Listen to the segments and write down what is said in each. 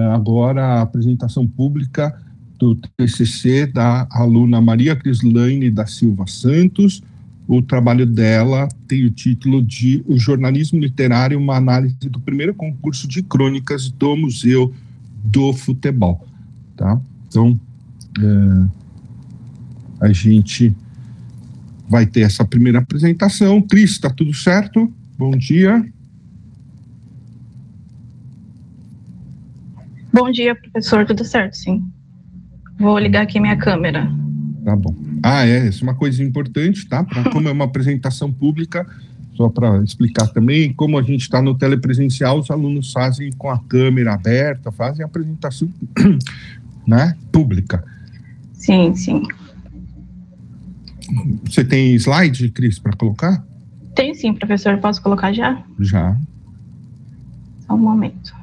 agora a apresentação pública do TCC da aluna Maria Crislaine da Silva Santos. O trabalho dela tem o título de O Jornalismo Literário, uma análise do primeiro concurso de crônicas do Museu do Futebol. Tá? Então, a gente vai ter essa primeira apresentação. Cris, está tudo certo? Bom dia. Bom dia, professor. Tudo certo, sim. Vou ligar aqui minha câmera. Tá bom. Essa é uma coisa importante, tá? Como é uma apresentação pública, só para explicar também, como a gente está no telepresencial, os alunos fazem com a câmera aberta, fazem a apresentação, né, pública. Sim, sim. Você tem slide, Cris, para colocar? Tenho sim, professor. Posso colocar já? Já. Só um momento.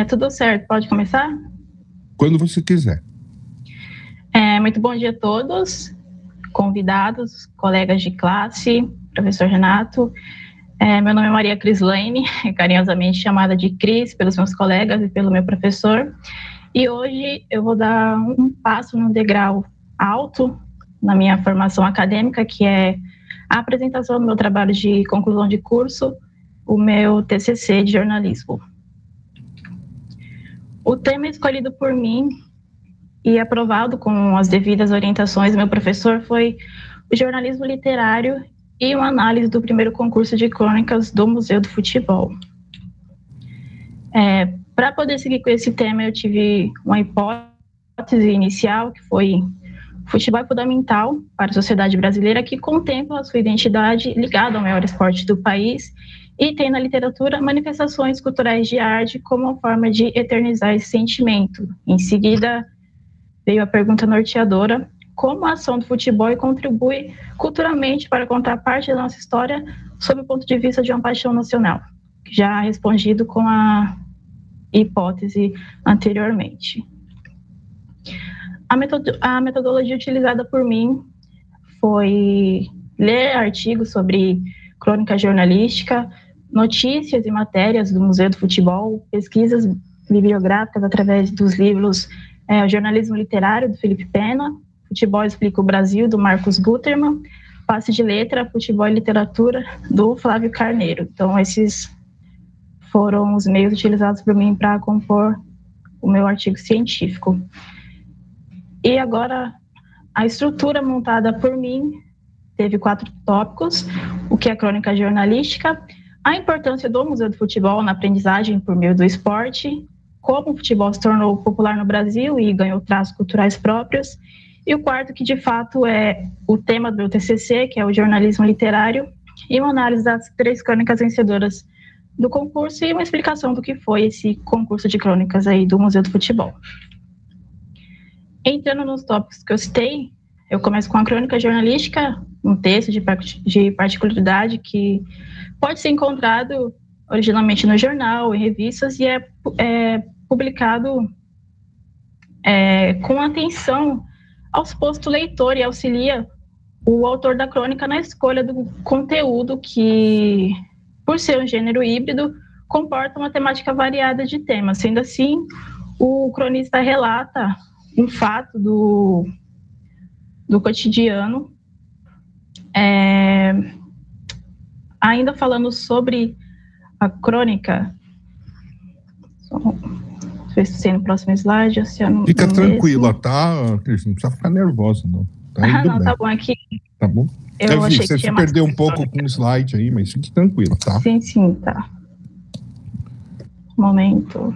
Tudo certo, pode começar? Quando você quiser. Muito bom dia a todos, convidados, colegas de classe, professor Renato. Meu nome é Maria Crislaine, carinhosamente chamada de Cris pelos meus colegas e pelo meu professor. E hoje eu vou dar um passo num degrau alto na minha formação acadêmica, que é a apresentação do meu trabalho de conclusão de curso, o meu TCC de jornalismo. O tema escolhido por mim e aprovado com as devidas orientações do meu professor foi o jornalismo literário e uma análise do primeiro concurso de crônicas do Museu do Futebol. Para poder seguir com esse tema, eu tive uma hipótese inicial, que foi o futebol é fundamental para a sociedade brasileira, que contempla a sua identidade ligada ao maior esporte do país e tem na literatura manifestações culturais de arte como uma forma de eternizar esse sentimento. Em seguida, veio a pergunta norteadora: como a ação do futebol contribui culturalmente para contar parte da nossa história sob o ponto de vista de uma paixão nacional? Já respondido com a hipótese anteriormente. A metodologia utilizada por mim foi ler artigos sobre crônica jornalística, notícias e matérias do Museu do Futebol, pesquisas bibliográficas através dos livros O Jornalismo Literário, do Felipe Pena, Futebol Explica o Brasil, do Marcos Gutermann, Passe de Letra, Futebol e Literatura, do Flávio Carneiro. Então, esses foram os meios utilizados por mim para compor o meu artigo científico. E agora, a estrutura montada por mim teve 4 tópicos: o que é crônica jornalística, a importância do Museu do Futebol na aprendizagem por meio do esporte, como o futebol se tornou popular no Brasil e ganhou traços culturais próprios, e o quarto, que de fato é o tema do TCC, que é o jornalismo literário, e uma análise das 3 crônicas vencedoras do concurso e uma explicação do que foi esse concurso de crônicas aí do Museu do Futebol. Entrando nos tópicos que eu citei, eu começo com a crônica jornalística, um texto de particularidade que pode ser encontrado originalmente no jornal, em revistas, e é publicado com atenção ao suposto leitor e auxilia o autor da crônica na escolha do conteúdo que, por ser um gênero híbrido, comporta uma temática variada de temas. Sendo assim, o cronista relata um fato do cotidiano. Ainda falando sobre a crônica, deixa eu ver no próximo slide. Fica tranquila, tá, Cris? Não precisa ficar nervosa, não. Tá indo bem. Tá bom aqui. Tá bom? Eu achei você se perdeu um pouco com o slide aí, mas fique tranquila, tá? Sim, tá. Momento.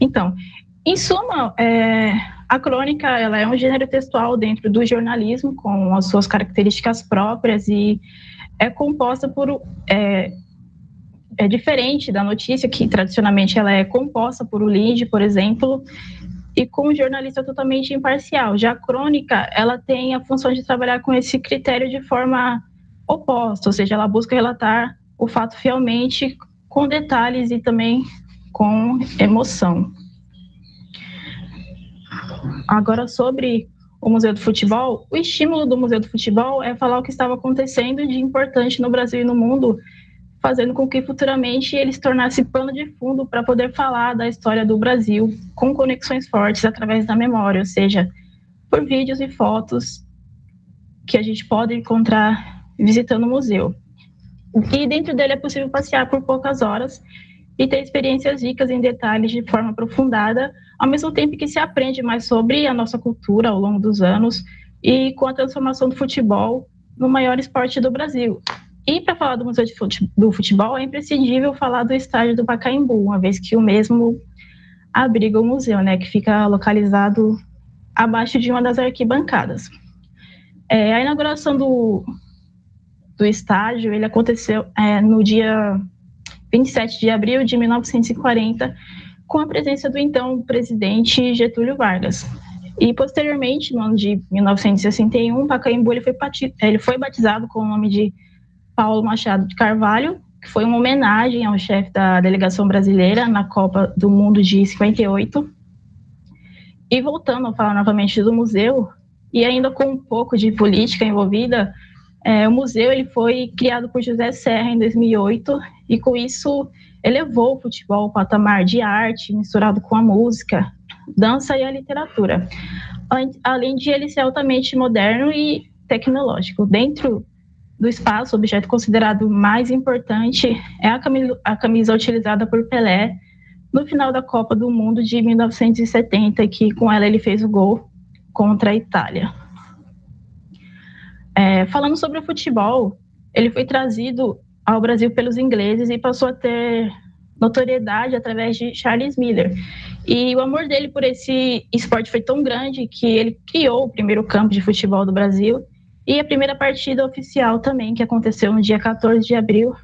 Então, em suma, a crônica ela é um gênero textual dentro do jornalismo, com as suas características próprias, e é composta por... É diferente da notícia, que tradicionalmente ela é composta por um lead, por exemplo, e com um jornalista totalmente imparcial. Já a crônica, ela tem a função de trabalhar com esse critério de forma oposto, ou seja, ela busca relatar o fato fielmente, com detalhes e também com emoção. Agora, sobre o Museu do Futebol, o estímulo do Museu do Futebol é falar o que estava acontecendo de importante no Brasil e no mundo, fazendo com que futuramente ele se tornasse pano de fundo para poder falar da história do Brasil com conexões fortes através da memória, ou seja, por vídeos e fotos que a gente pode encontrar visitando o museu. E dentro dele é possível passear por poucas horas e ter experiências ricas em detalhes de forma aprofundada, ao mesmo tempo que se aprende mais sobre a nossa cultura ao longo dos anos e com a transformação do futebol no maior esporte do Brasil. E para falar do Museu do Futebol, é imprescindível falar do estádio do Pacaembu, uma vez que o mesmo abriga o museu, né, que fica localizado abaixo de uma das arquibancadas. A inauguração do estádio ele aconteceu no dia 27 de abril de 1940, com a presença do então presidente Getúlio Vargas. E, posteriormente, no ano de 1961, o Pacaembu ele foi batizado com o nome de Paulo Machado de Carvalho, que foi uma homenagem ao chefe da delegação brasileira na Copa do Mundo de 58. E voltando a falar novamente do museu, e ainda com um pouco de política envolvida, o museu ele foi criado por José Serra em 2008 e com isso elevou o futebol ao patamar de arte misturado com a música, dança e a literatura, além de ele ser altamente moderno e tecnológico. Dentro do espaço, o objeto considerado mais importante é a camisa utilizada por Pelé no final da Copa do Mundo de 1970, que com ela ele fez o gol contra a Itália. Falando sobre o futebol, ele foi trazido ao Brasil pelos ingleses e passou a ter notoriedade através de Charles Miller. E o amor dele por esse esporte foi tão grande que ele criou o primeiro campo de futebol do Brasil e a primeira partida oficial também, que aconteceu no dia 14 de abril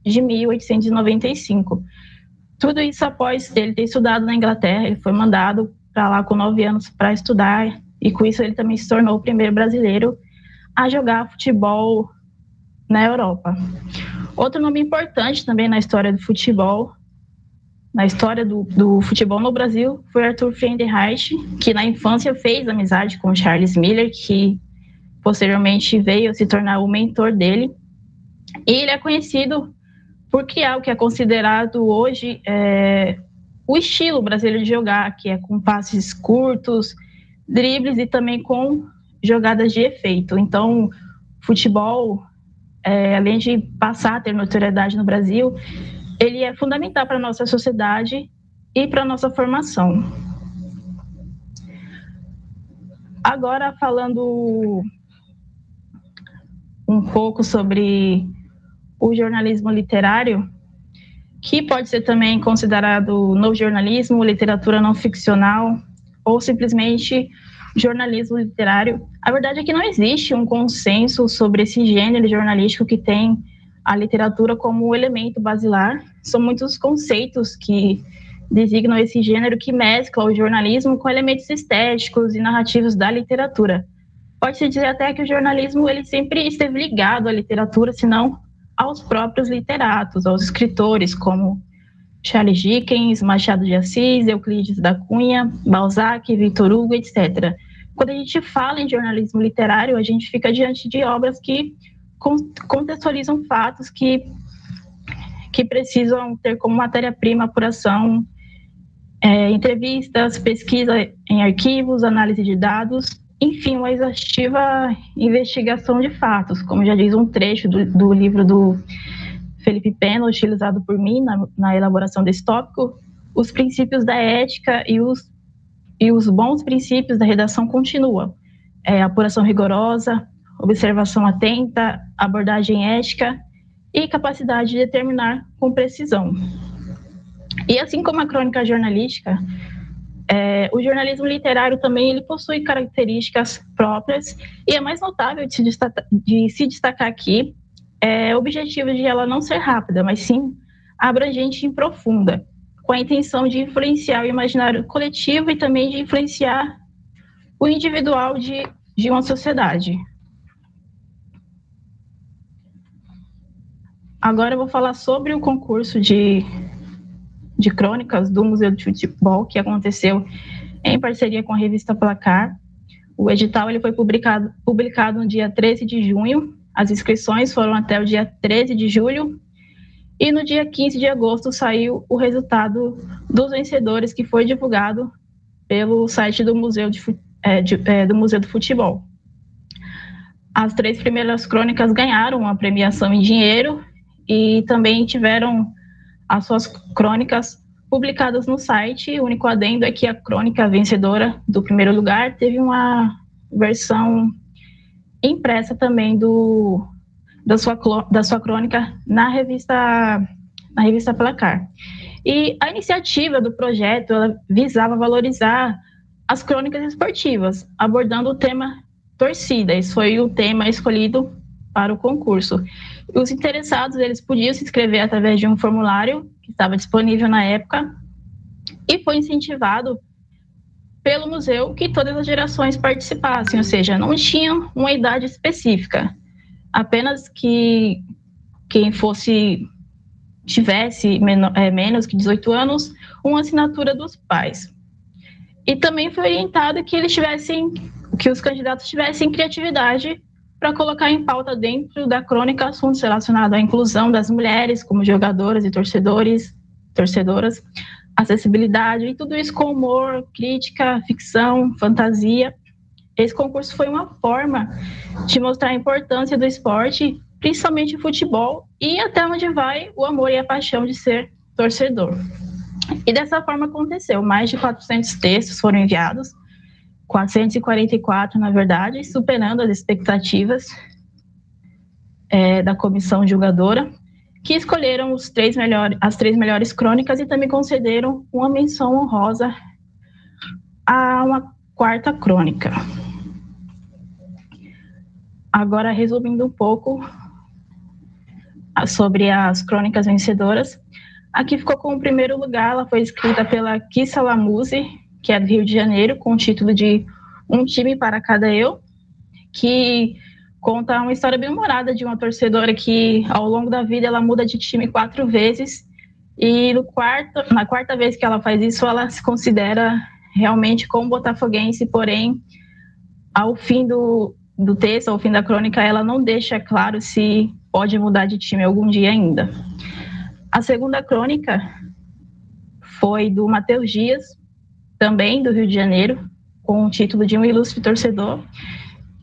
de 1895. Tudo isso após ele ter estudado na Inglaterra. Ele foi mandado para lá com 9 anos para estudar e com isso ele também se tornou o primeiro brasileiro a jogar futebol na Europa. Outro nome importante também na história do futebol, na história do futebol no Brasil, foi Arthur Friedenreich, que na infância fez amizade com Charles Miller, que posteriormente veio se tornar o mentor dele. E ele é conhecido por criar o que é considerado hoje o estilo brasileiro de jogar, que é com passes curtos, dribles e também com jogadas de efeito. Então, futebol, além de passar a ter notoriedade no Brasil, ele é fundamental para a nossa sociedade e para a nossa formação. Agora, falando um pouco sobre o jornalismo literário, que pode ser também considerado novo jornalismo, literatura não ficcional ou simplesmente jornalismo literário. A verdade é que não existe um consenso sobre esse gênero jornalístico que tem a literatura como elemento basilar. São muitos conceitos que designam esse gênero que mescla o jornalismo com elementos estéticos e narrativos da literatura. Pode-se dizer até que o jornalismo ele sempre esteve ligado à literatura, se não aos próprios literatos, aos escritores como Charles Dickens, Machado de Assis, Euclides da Cunha, Balzac, Victor Hugo, etc. Quando a gente fala em jornalismo literário, a gente fica diante de obras que contextualizam fatos que precisam ter como matéria-prima apuração, entrevistas, pesquisa em arquivos, análise de dados, enfim, uma exaustiva investigação de fatos, como já diz um trecho do livro do Felipe Pena, utilizado por mim na elaboração desse tópico. Os princípios da ética e os bons princípios da redação continuam. Apuração rigorosa, observação atenta, abordagem ética e capacidade de determinar com precisão. E assim como a crônica jornalística, o jornalismo literário também ele possui características próprias e é mais notável de se destacar aqui o objetivo de ela não ser rápida, mas sim abrangente e profunda, com a intenção de influenciar o imaginário coletivo e também de influenciar o individual de uma sociedade. Agora eu vou falar sobre o concurso de crônicas do Museu de Futebol, que aconteceu em parceria com a revista Placar. O edital ele foi publicado no dia 13 de junho, as inscrições foram até o dia 13 de julho, e no dia 15 de agosto saiu o resultado dos vencedores, que foi divulgado pelo site do Museu do Futebol. As 3 primeiras crônicas ganharam a premiação em dinheiro e também tiveram as suas crônicas publicadas no site. O único adendo é que a crônica vencedora do primeiro lugar teve uma versão impressa também da sua crônica na revista Placar. E a iniciativa do projeto ela visava valorizar as crônicas esportivas, abordando o tema torcida. Esse foi o tema escolhido para o concurso. Os interessados eles podiam se inscrever através de um formulário que estava disponível na época e foi incentivado pelo museu que todas as gerações participassem, ou seja, não tinham uma idade específica, apenas que quem tivesse menos que 18 anos, uma assinatura dos pais. E também foi orientado que os candidatos tivessem criatividade para colocar em pauta dentro da crônica assuntos relacionados à inclusão das mulheres como jogadoras e torcedoras, acessibilidade, e tudo isso com humor, crítica, ficção, fantasia. Esse concurso foi uma forma de mostrar a importância do esporte, principalmente o futebol, e até onde vai o amor e a paixão de ser torcedor. E dessa forma aconteceu. Mais de 400 textos foram enviados, 444 na verdade, superando as expectativas da comissão julgadora, que escolheram as 3 melhores crônicas e também concederam uma menção honrosa a uma 4ª crônica. Agora, resumindo um pouco sobre as crônicas vencedoras, aqui ficou com o primeiro lugar, ela foi escrita pela Kissa Lamuse, que é do Rio de Janeiro, com o título de Um Time para Cada Eu, que conta uma história bem-humorada de uma torcedora que, ao longo da vida, ela muda de time 4 vezes, e na 4ª vez que ela faz isso, ela se considera realmente como botafoguense, porém, ao fim do texto, ao fim da crônica, ela não deixa claro se pode mudar de time algum dia ainda. A 2ª crônica foi do Matheus Dias, também do Rio de Janeiro, com o título de Um Ilustre Torcedor.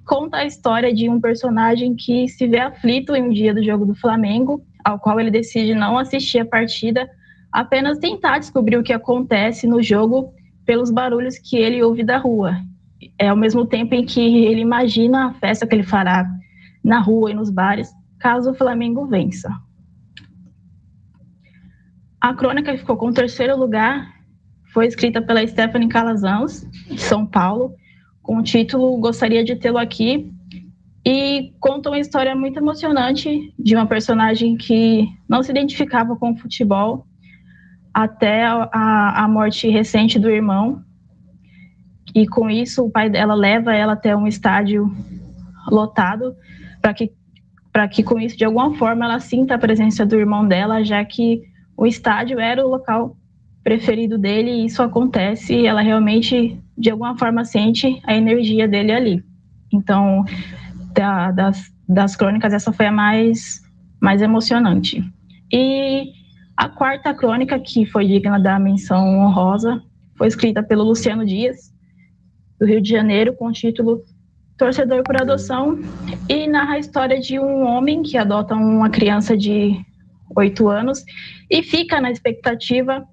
Conta a história de um personagem que se vê aflito em um dia do jogo do Flamengo, ao qual ele decide não assistir a partida, apenas tentar descobrir o que acontece no jogo pelos barulhos que ele ouve da rua. Ao mesmo tempo em que ele imagina a festa que ele fará na rua e nos bares, caso o Flamengo vença. A crônica que ficou com o 3º lugar foi escrita pela Stephanie Calazans, de São Paulo, com o título Gostaria de Tê-lo Aqui, e conta uma história muito emocionante de uma personagem que não se identificava com o futebol até a morte recente do irmão, e com isso o pai dela leva ela até um estádio lotado para que com isso de alguma forma ela sinta a presença do irmão dela, já que o estádio era o local preferido dele, e isso acontece e ela realmente de alguma forma sente a energia dele ali. Então, das crônicas, essa foi a mais emocionante. E a 4ª crônica, que foi digna da menção honrosa, foi escrita pelo Luciano Dias, do Rio de Janeiro, com o título Torcedor por Adoção, e narra a história de um homem que adota uma criança de 8 anos e fica na expectativa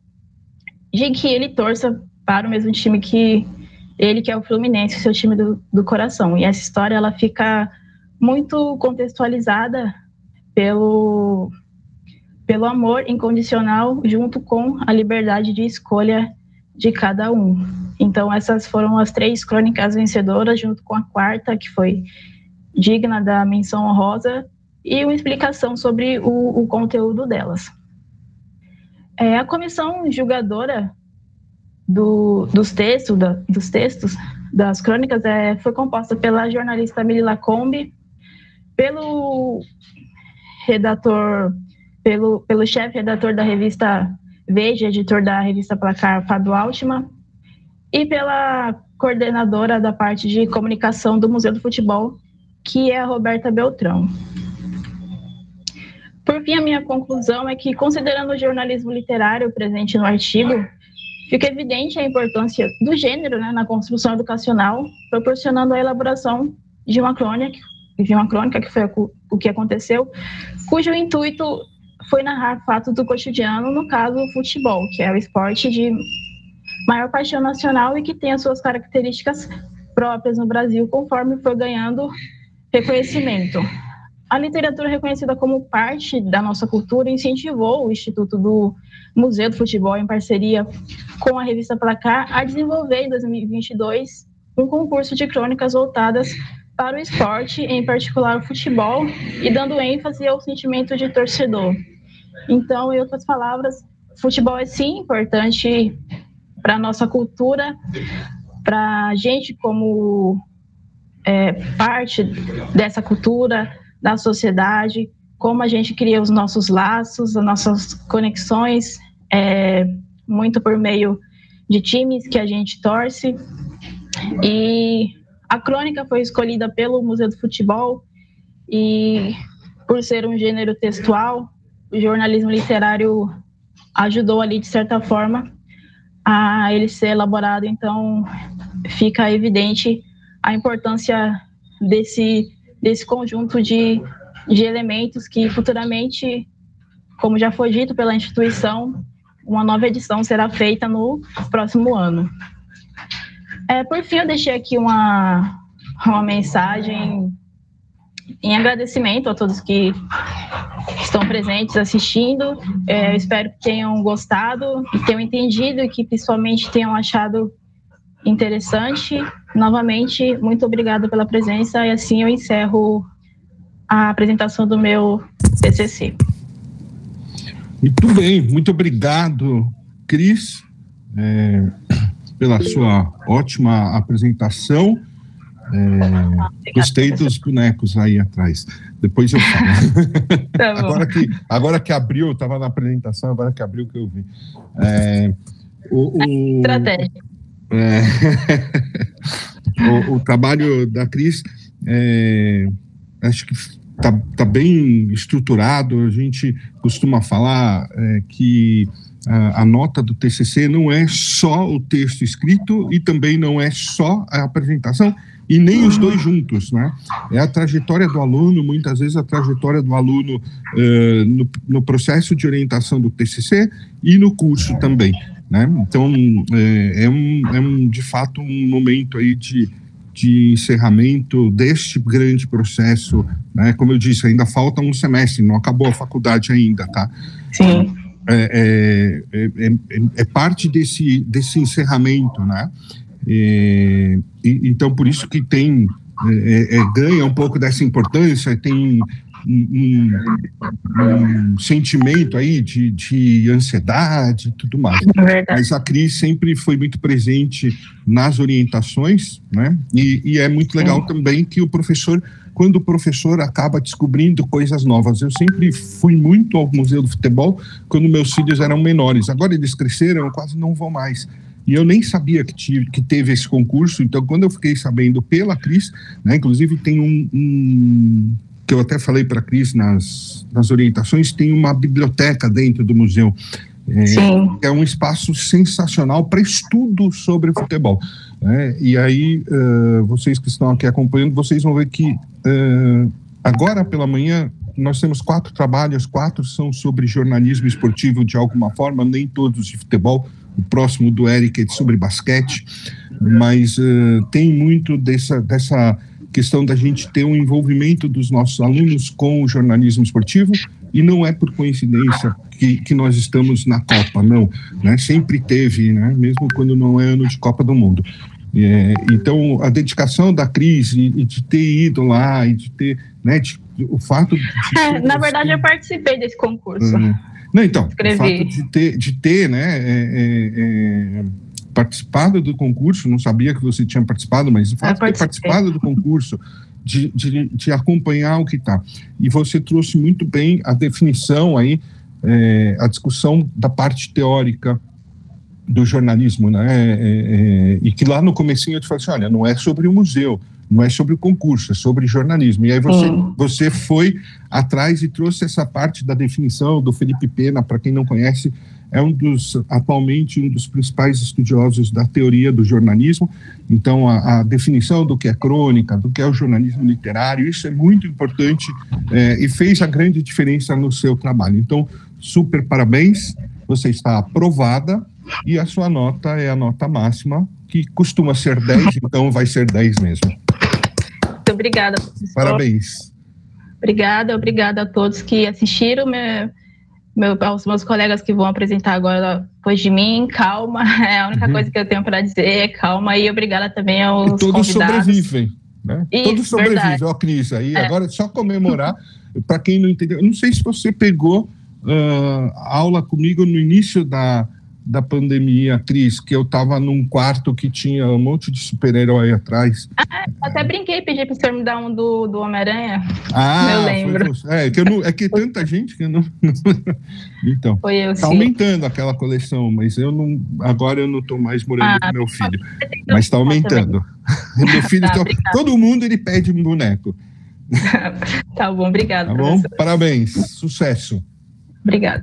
de que ele torça para o mesmo time que ele, que é o Fluminense, seu time do coração. E essa história ela fica muito contextualizada pelo amor incondicional junto com a liberdade de escolha de cada um. Então, essas foram as 3 crônicas vencedoras, junto com a 4ª, que foi digna da menção honrosa, e uma explicação sobre o conteúdo delas. A comissão julgadora dos textos das crônicas foi composta pela jornalista Mili Lacombe, pelo redator pelo chefe redator da revista Veja, editor da revista Placar, Fábio Altman, e pela coordenadora da parte de comunicação do Museu do Futebol, que é a Roberta Beltrão. Por fim, a minha conclusão é que, considerando o jornalismo literário presente no artigo, fica evidente a importância do gênero, né, na construção educacional, proporcionando a elaboração de uma crônica, que foi o que aconteceu, cujo intuito foi narrar fatos do cotidiano, no caso, o futebol, que é o esporte de maior paixão nacional e que tem as suas características próprias no Brasil, conforme foi ganhando reconhecimento. A literatura reconhecida como parte da nossa cultura incentivou o Instituto do Museu do Futebol, em parceria com a revista Placar, a desenvolver em 2022 um concurso de crônicas voltadas para o esporte, em particular o futebol, e dando ênfase ao sentimento de torcedor. Então, em outras palavras, futebol é sim importante para a nossa cultura, para a gente como parte dessa cultura, da sociedade, como a gente cria os nossos laços, as nossas conexões, muito por meio de times que a gente torce. E a crônica foi escolhida pelo Museu do Futebol e, por ser um gênero textual, o jornalismo literário ajudou ali, de certa forma, a ele ser elaborado. Então, fica evidente a importância desse conjunto de elementos que futuramente, como já foi dito pela instituição, uma nova edição será feita no próximo ano. Por fim, eu deixei aqui uma mensagem em agradecimento a todos que estão presentes assistindo. Eu espero que tenham gostado, que tenham entendido e que principalmente tenham achado interessante. Novamente, muito obrigada pela presença, e assim eu encerro a apresentação do meu TCC. Muito bem, muito obrigado, Cris, pela sua ótima apresentação. Gostei dos bonecos aí atrás. Depois eu falo. Tá agora que abriu, eu estava na apresentação, agora que abriu que eu vi. Estratégia. O trabalho da Cris, acho que está bem estruturado. A gente costuma falar que a nota do TCC não é só o texto escrito e também não é só a apresentação, e nem os dois juntos, né? É a trajetória do aluno, muitas vezes a trajetória do aluno no processo de orientação do TCC e no curso também, né? Então, de fato um momento aí de encerramento deste grande processo, né? Como eu disse, ainda falta um semestre, não acabou a faculdade ainda, tá? Sim. É parte desse encerramento, né? Então, por isso que ganha um pouco dessa importância, tem um sentimento aí de ansiedade e tudo mais. Mas a Cris sempre foi muito presente nas orientações, né? E é muito legal também que quando o professor acaba descobrindo coisas novas. Eu sempre fui muito ao Museu do Futebol quando meus filhos eram menores. Agora eles cresceram, eu quase não vou mais. E eu nem sabia que teve esse concurso. Então, quando eu fiquei sabendo pela Cris, né, inclusive tem que eu até falei para a Cris nas orientações, tem uma biblioteca dentro do museu. É um espaço sensacional para estudo sobre futebol, né? E aí, vocês que estão aqui acompanhando, vocês vão ver que agora pela manhã nós temos 4 trabalhos, 4 são sobre jornalismo esportivo de alguma forma, nem todos de futebol. O próximo do Eric é sobre basquete, mas tem muito dessa questão da gente ter um envolvimento dos nossos alunos com o jornalismo esportivo, e não é por coincidência que nós estamos na Copa, não, né? Sempre teve, né? Mesmo quando não é ano de Copa do Mundo. Então, a dedicação da Cris e de ter ido lá e de ter, né, o fato de na verdade, eu participei desse concurso. Não, então, escrevi. O fato de ter né, participado do concurso, não sabia que você tinha participado, mas o fato de ter participado do concurso, de acompanhar o que está. E você trouxe muito bem a definição aí a discussão da parte teórica do jornalismo, né? E que lá no comecinho eu te falei assim, olha, não é sobre o museu, não é sobre o concurso, é sobre jornalismo. E aí você foi atrás e trouxe essa parte da definição do Felipe Pena, para quem não conhece, é atualmente um dos principais estudiosos da teoria do jornalismo. Então, a definição do que é crônica, do que é o jornalismo literário, isso é muito importante e fez a grande diferença no seu trabalho. Então, super parabéns, você está aprovada e a sua nota é a nota máxima, que costuma ser 10, então vai ser 10 mesmo. Muito obrigada, professor. Parabéns. Obrigada a todos que assistiram, aos meus colegas que vão apresentar agora depois de mim. Calma, é a única coisa que eu tenho para dizer, calma, e obrigada também aos e todos convidados. Sobrevivem, né? Isso, todos sobrevivem, ó, Cris, aí agora é só comemorar. Para quem não entendeu, eu não sei se você pegou aula comigo no início da pandemia, Cris, que eu estava num quarto que tinha um monte de super-herói atrás. Até brinquei, pedi para o senhor me dar um do Homem-Aranha. Eu lembro. Que tanta gente que eu não... Então, foi eu, tá aumentando aquela coleção, mas agora eu não estou mais morando com meu filho. Mas está aumentando. Meu filho, todo mundo ele pede um boneco. Tá bom, obrigado. Tá bom? Parabéns, sucesso. Obrigada.